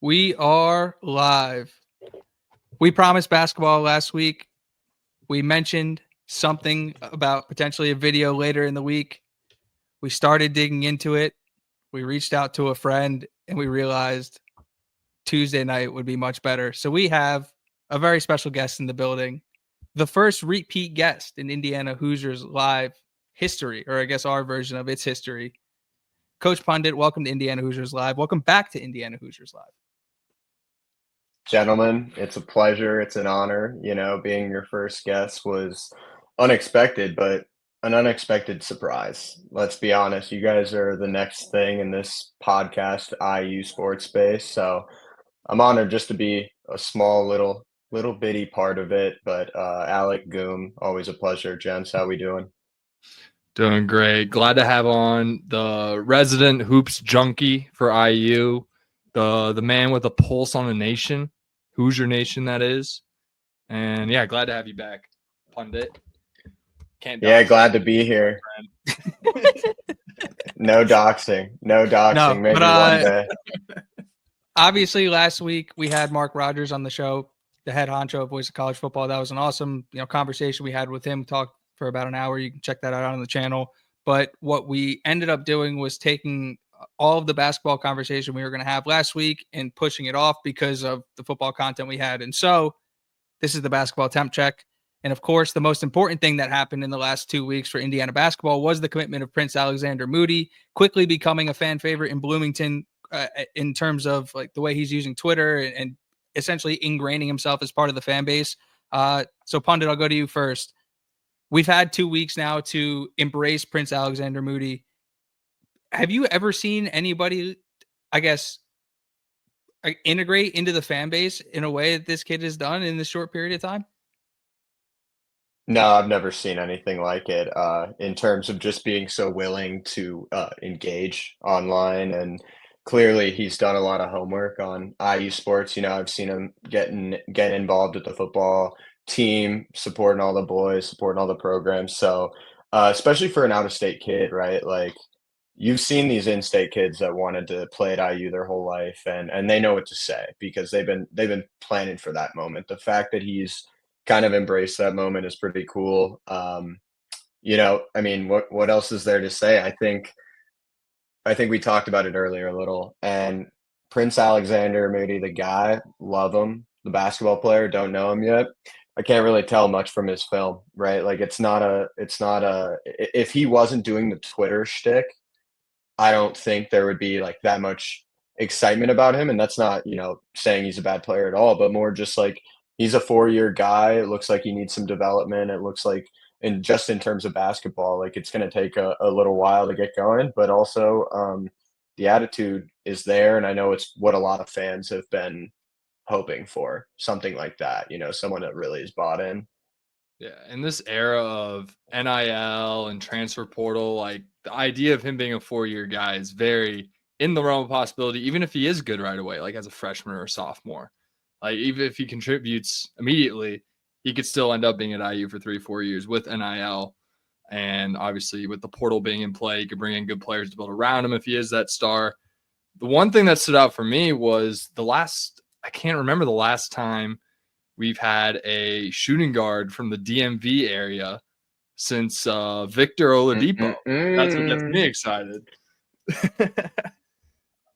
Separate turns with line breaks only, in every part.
We are live. We promised basketball last week. We mentioned something about potentially a video later in the week. We started digging into it. We reached out to a friend and we realized Tuesday night would be much better. So we have a very special guest in the building. The first repeat guest in Indiana Hoosiers Live history, or I guess our version of its history. Coach Pundit, welcome to Indiana Hoosiers Live. Welcome back to Indiana Hoosiers Live.
Gentlemen, it's a pleasure. It's an honor. Being your first guest was unexpected, but an unexpected surprise. Let's be honest. You guys are the next thing in this podcast, IU sports space. So I'm honored just to be a small little bitty part of it. But Alec Goom, always a pleasure. Gents, how we doing?
Doing great. Glad to have on the resident hoops junkie for IU, the man with a pulse on the nation, Hoosier Nation, that is. And yeah, glad to have you back, Pundit.
Glad to be here. No doxing. Maybe one day.
Obviously, last week we had Mark Rogers on the show, the head honcho of Voice of College Football. That was an awesome, conversation we had with him. Talked for about an hour. You can check that out on the channel. But what we ended up doing was taking all of the basketball conversation we were going to have last week and pushing it off because of the football content we had. And so this is the basketball temp check. And of course, the most important thing that happened in the last 2 weeks for Indiana basketball was the commitment of Prince-Alexander Moody, quickly becoming a fan favorite in Bloomington in terms of like the way he's using Twitter and essentially ingraining himself as part of the fan base. So Pundit, I'll go to you first. We've had 2 weeks now to embrace Prince-Alexander Moody. Have you ever seen anybody, I guess, integrate into the fan base in a way that this kid has done in this short period of time?
No, I've never seen anything like it in terms of just being so willing to engage online. And clearly he's done a lot of homework on IU sports. I've seen him get involved with the football team, supporting all the boys, supporting all the programs. So especially for an out-of-state kid, right? Like you've seen these in-state kids that wanted to play at IU their whole life, and they know what to say because they've been planning for that moment. The fact that he's kind of embraced that moment is pretty cool. What else is there to say? I think we talked about it earlier a little, and Prince-Alexander Moody, the guy, love him. The basketball player, don't know him yet. I can't really tell much from his film, right? Like it's not a if he wasn't doing the Twitter shtick, I don't think there would be like that much excitement about him. And that's not, saying he's a bad player at all, but more just like he's a 4-year guy. It looks like he needs some development. It looks like in terms of basketball, like it's going to take a little while to get going, but also the attitude is there. And I know it's what a lot of fans have been hoping for, something like that, someone that really is bought in.
Yeah, in this era of NIL and transfer portal, like the idea of him being a 4-year guy is very in the realm of possibility, even if he is good right away, like as a freshman or a sophomore. Like even if he contributes immediately, he could still end up being at IU for 3-4 years with NIL. And obviously with the portal being in play, he could bring in good players to build around him if he is that star. The one thing that stood out for me was I can't remember the last time we've had a shooting guard from the DMV area since Victor Oladipo. That's what gets me excited.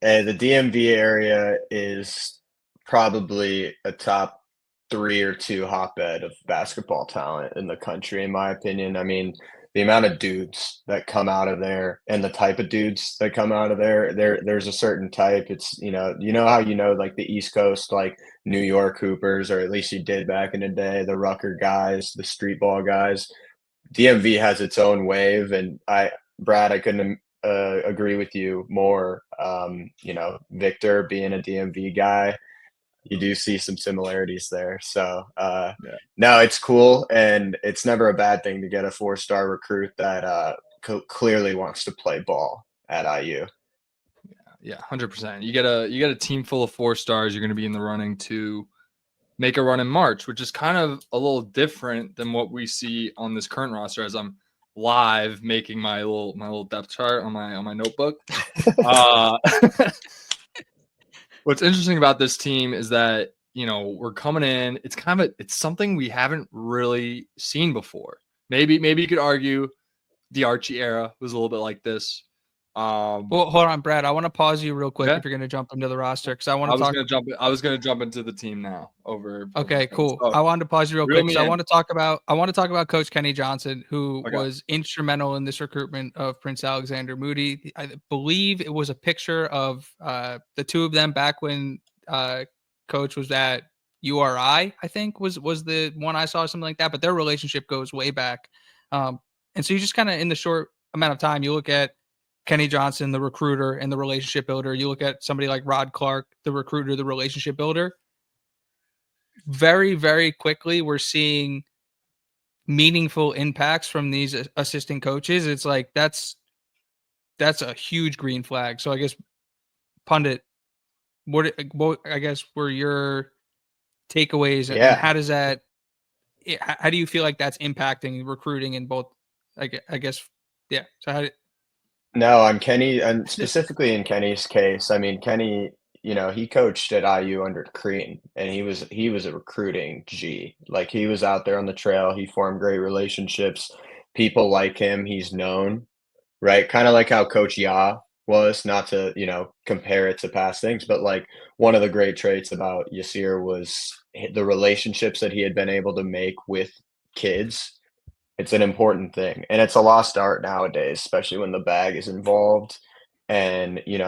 The DMV area is probably a top 3 or 2 hotbed of basketball talent in the country, in my opinion. I mean, the amount of dudes that come out of there and the type of dudes that come out of there's a certain type. It's, how like the East Coast, like New York Hoopers, or at least you did back in the day, the Rucker guys, the street ball guys. DMV has its own wave, and Brad, I couldn't agree with you more. Victor being a DMV guy, you do see some similarities there. So no, it's cool, and it's never a bad thing to get a 4-star recruit that clearly wants to play ball at IU.
Yeah, 100%. You get a team full of 4 stars. You're going to be in the running to make a run in March, which is kind of a little different than what we see on this current roster. As I'm live making my little depth chart on my notebook. What's interesting about this team is that, we're coming in. It's it's something we haven't really seen before. Maybe you could argue the Archie era was a little bit like this.
Well, hold on, Brad. I want to pause you real quick
Yeah.
if you're going to jump into the roster because I want to
I was
talk.
gonna jump into the team now.
Okay, cool.
So,
I wanted to pause you real
reel
quick
me
because I
in.
want to talk about Coach Kenny Johnson, who
Okay.
was instrumental in this recruitment of Prince-Alexander Moody. I believe it was a picture of the two of them back when Coach was at URI. I think was the one I saw, something like that. But their relationship goes way back, and so you just kind of in the short amount of time you look at Kenny Johnson, the recruiter and the relationship builder. You look at somebody like Rod Clark, the recruiter, the relationship builder. Very, very quickly, we're seeing meaningful impacts from these assistant coaches. It's like that's a huge green flag. So I guess pundit, what I guess were your takeaways, and
Yeah.
how does that? How do you feel like that's impacting recruiting in both? I guess, yeah. So how?
No, on Kenny, and specifically in Kenny's case, I mean, Kenny, he coached at IU under Crean, and he was a recruiting G. Like he was out there on the trail. He formed great relationships. People like him. He's known, right? Kind of like how Coach Ya was. Not to compare it to past things, but like one of the great traits about Yasir was the relationships that he had been able to make with kids. It's an important thing, and it's a lost art nowadays, especially when the bag is involved, and, you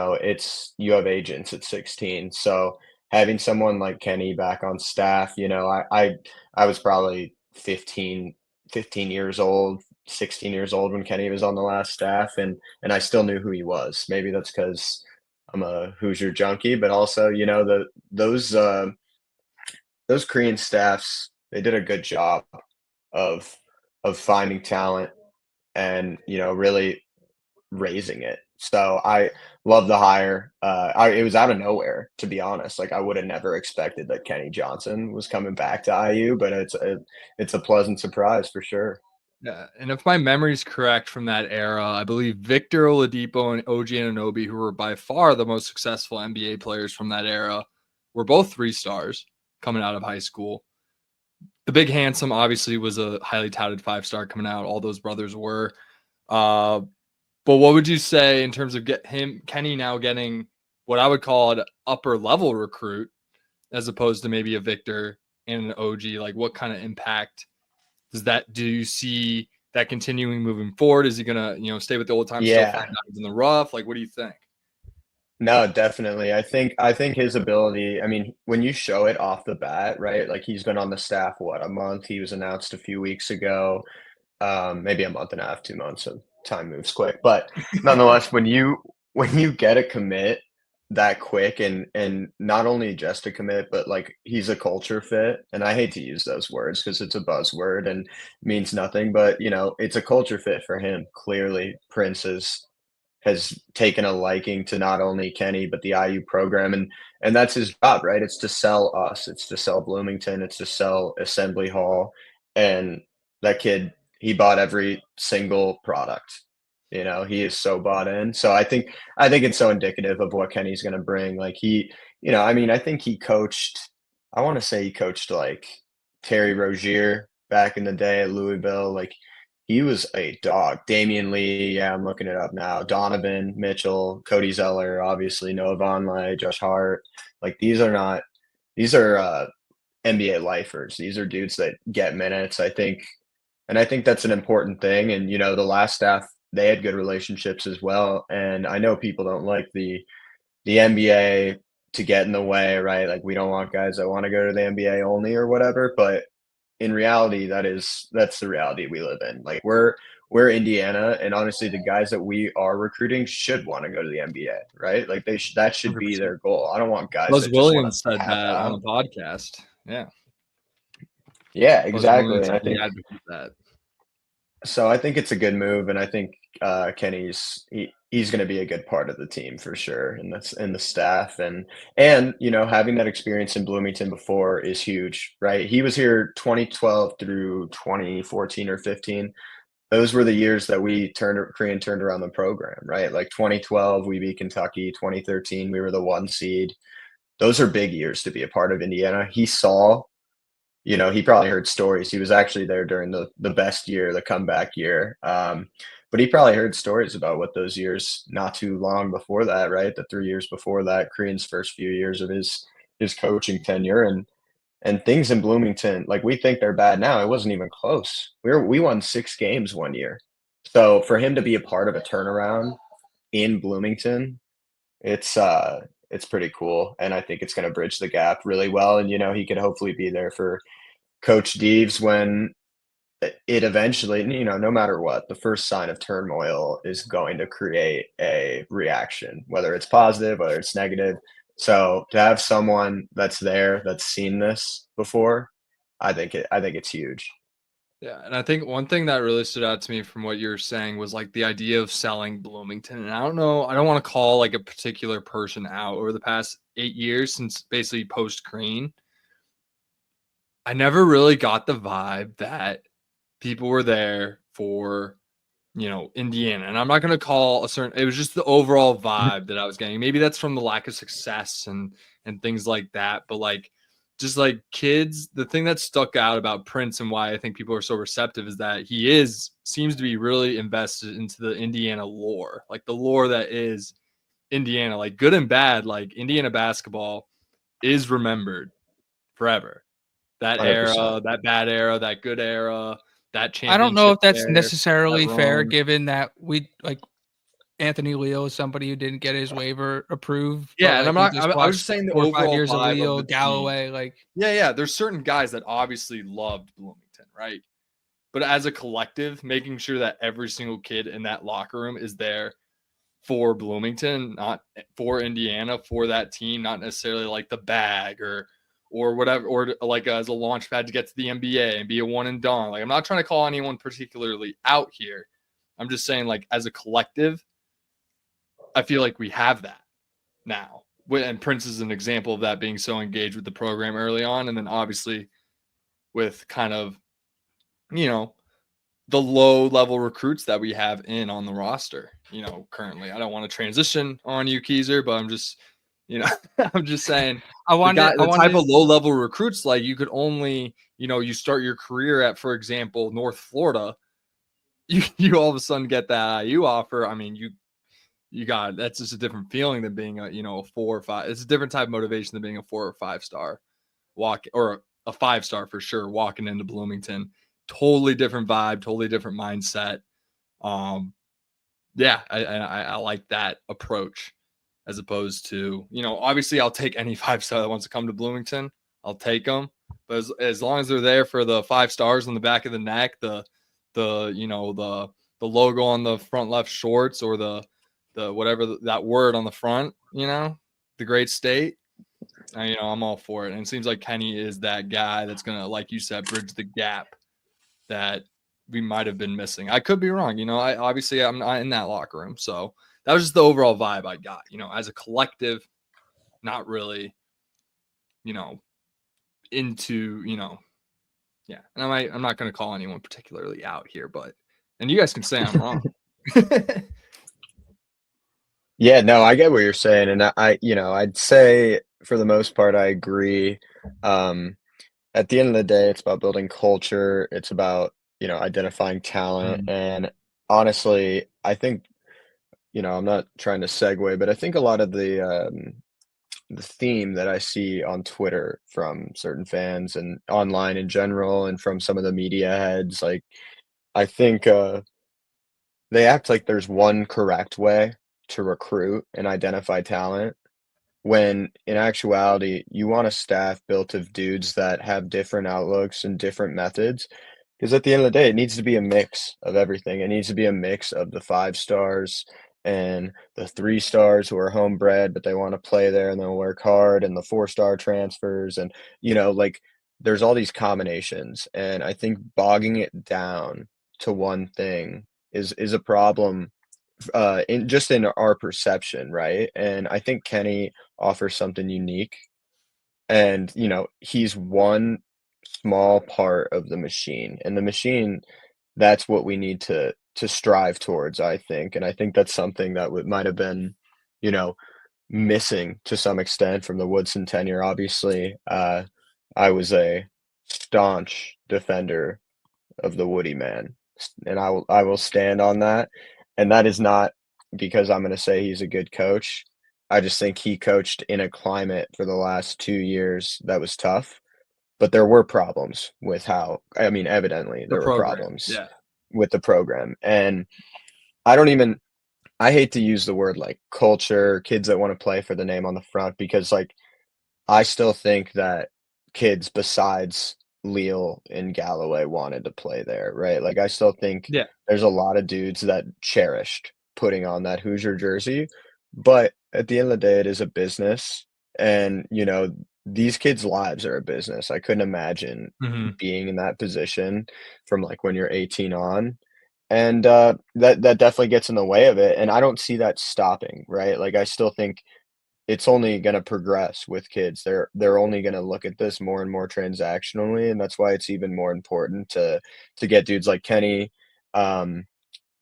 have agents at 16, so having someone like Kenny back on staff, I was probably 15 years old, 16 years old when Kenny was on the last staff, and I still knew who he was. Maybe that's because 'cause I'm a Hoosier junkie, but also, those Korean staffs, they did a good job of finding talent and, really raising it. So I love the hire. It was out of nowhere, to be honest. Like I would have never expected that Kenny Johnson was coming back to IU, but it's a pleasant surprise for sure.
Yeah, and if my memory is correct from that era, I believe Victor Oladipo and OG Anunoby, who were by far the most successful NBA players from that era, were both 3 stars coming out of high school. The Big Handsome obviously was a highly touted 5-star coming out. All those brothers were. Uh, but what would you say in terms of Kenny now getting what I would call an upper level recruit as opposed to maybe a Victor and an OG? Like, what kind of impact do you see that continuing moving forward? Is he gonna, stay with the old time, still find
Yeah.
diamonds in the rough? Like, what do you think?
No, definitely. I think his ability, I mean, when you show it off the bat, right? Like he's been on the staff, what, a month? He was announced a few weeks ago. Maybe a month and a half, 2 months, so time moves quick. But nonetheless, when you get a commit that quick, and not only just a commit, but like he's a culture fit. And I hate to use those words because it's a buzzword and means nothing, but it's a culture fit for him. Clearly, Prince has taken a liking to not only Kenny but the IU program, and that's his job, right? It's to sell us, it's to sell Bloomington, it's to sell Assembly Hall, and that kid, he bought every single product. He is so bought in. So I think it's so indicative of what Kenny's going to bring. Like I mean, I think he coached. I want to say he coached like Terry Rozier back in the day at Louisville. Like he was a dog. Damian Lee, yeah, I'm looking it up now. Donovan Mitchell, Cody Zeller, obviously Noah Vonleh, Josh Hart. Like these are NBA lifers. These are dudes that get minutes. I think that's an important thing. And the last staff, they had good relationships as well. And I know people don't like the NBA to get in the way, right? Like we don't want guys that want to go to the NBA only or whatever. But in reality, that's the reality we live in. Like we're Indiana, and honestly, the guys that we are recruiting should want to go to the NBA, right? Like that should be
100%.
their goal. I don't want guys
Buzz
that just want
Williams
to
said
have
that on a
out.
podcast. Yeah.
Yeah,
Buzz
exactly.
Williams
And I
said he
think
advocates that.
so. I think it's a good move, and I think Kenny's he's going to be a good part of the team for sure, and that's in the staff, and having that experience in Bloomington before is huge, right? He was here 2012 through 2014 or 15. Those were the years that Korean turned around the program, right? Like 2012, we beat Kentucky. 2013, we were the 1 seed. those are big years to be a part of Indiana. He saw, he probably heard stories. He was actually there during the best year, the comeback year. But he probably heard stories about what those years not too long before that, right? The 3 years before that, Crean's first few years of his coaching tenure, and things in Bloomington, like we think they're bad now. It wasn't even close. We won 6 games one year. So for him to be a part of a turnaround in Bloomington, it's pretty cool. And I think it's going to bridge the gap really well. And he could hopefully be there for Coach Deves when it eventually, no matter what, the first sign of turmoil is going to create a reaction, whether it's positive, whether it's negative. So to have someone that's there, that's seen this before, I think it's huge.
Yeah, and I think one thing that really stood out to me from what you were saying was like the idea of selling Bloomington. And I don't know, I don't want to call like a particular person out over the past 8 years since basically post Crean. I never really got the vibe that people were there for, Indiana. And I'm not going to call a certain, it was just the overall vibe that I was getting. Maybe that's from the lack of success and things like that. But like, just like kids, the thing that stuck out about Prince and why I think people are so receptive is that he seems to be really invested into the Indiana lore, like the lore that is Indiana, like good and bad, like Indiana basketball is remembered forever. That
100%.
era, that bad era, that good era, that
I don't know
championship
if that's
there, that
necessarily fair,
run.
given that we like Anthony Leo is somebody who didn't get his waiver approved, but
Yeah, and
like
I'm
we
not.
just
I was
watched
just saying the
4 or 5
overall
years of
vibe of
Leo
the team.
Galloway. Like,
Yeah. There's certain guys that obviously loved Bloomington, right? But as a collective, making sure that every single kid in that locker room is there for Bloomington, not for Indiana, for that team, not necessarily like the bag or whatever, or like as a launch pad to get to the NBA and be a one and done. Like I'm not trying to call anyone particularly out here. I'm just saying, like as a collective, I feel like we have that now. And Prince is an example of that, being so engaged with the program early on, and then obviously with kind of, the low level recruits that we have on the roster, currently. I don't want to transition on you, Keezer, but I'm just, I'm just saying the type of low level recruits, like you could only, you start your career at, for example, North Florida, you all of a sudden get that IU offer. I mean, you got, that's just a different feeling than being a 4 or 5. It's a different type of motivation than being a 4 or 5 star walk, or a 5 star for sure, walking into Bloomington. Totally different vibe, totally different mindset. Yeah, I like that approach, as opposed to, obviously I'll take any 5 star that wants to come to Bloomington. I'll take them, but as long as they're there for the 5 stars on the back of the neck, the logo on the front left shorts, or the whatever that word on the front, the great state. I'm all for it. And it seems like Kenny is that guy that's gonna, like you said, bridge the gap that we might have been missing. I could be wrong. I'm not in that locker room. So that was just the overall vibe I got, as a collective, not really, into, yeah. And I'm not going to call anyone particularly out here, and you guys can say I'm wrong.
Yeah, no, I get what you're saying, and I'd say for the most part, I agree. At the end of the day, it's about building culture. It's about, identifying talent. And honestly, I think, I'm not trying to segue, but I think a lot of the theme that I see on Twitter from certain fans and online in general, and from some of the media heads, like I think they act like there's one correct way to recruit and identify talent, when in actuality, you want a staff built of dudes that have different outlooks and different methods. Because at the end of the day, it needs to be a mix of everything. It needs to be a mix of the 5 stars and the 3 stars who are homebred, but they want to play there and they'll work hard, and the 4-star transfers. And, like there's all these combinations. And I think bogging it down to one thing is a problem, in our perception, right? And I think Kenny offers something unique, and he's one small part of the machine, and the machine, that's what we need to strive towards, I think. And I think that's something that might have been, you know missing to some extent from the Woodson tenure. Obviously, I was a staunch defender of the Woody man, and I will stand on that. And that is not because I'm going to say he's a good coach. I just think he coached in a climate for the last 2 years that was tough, but there were problems with how. I mean, evidently
The
there were
program.
problems
Yeah.
with the program, and I don't even. I hate to use the word like culture, kids that want to play for the name on the front because like I still think that kids besides Leal and Galloway wanted to play there, right? Like, I still think
Yeah.
there's a lot of dudes that cherished putting on that Hoosier jersey, but at the end of the day, it is a business, and, these kids' lives are a business. I couldn't imagine
Mhm.
being in that position from, like, when you're 18 on, and, that definitely gets in the way of it, and I don't see that stopping, right? Like, I still think it's only gonna progress with kids. They're only gonna look at this more and more transactionally, and that's why it's even more important to get dudes like Kenny, um,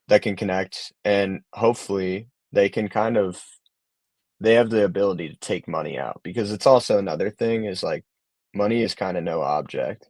that can connect, and hopefully they have the ability to take money out because it's also another thing is, like, money is kinda no object.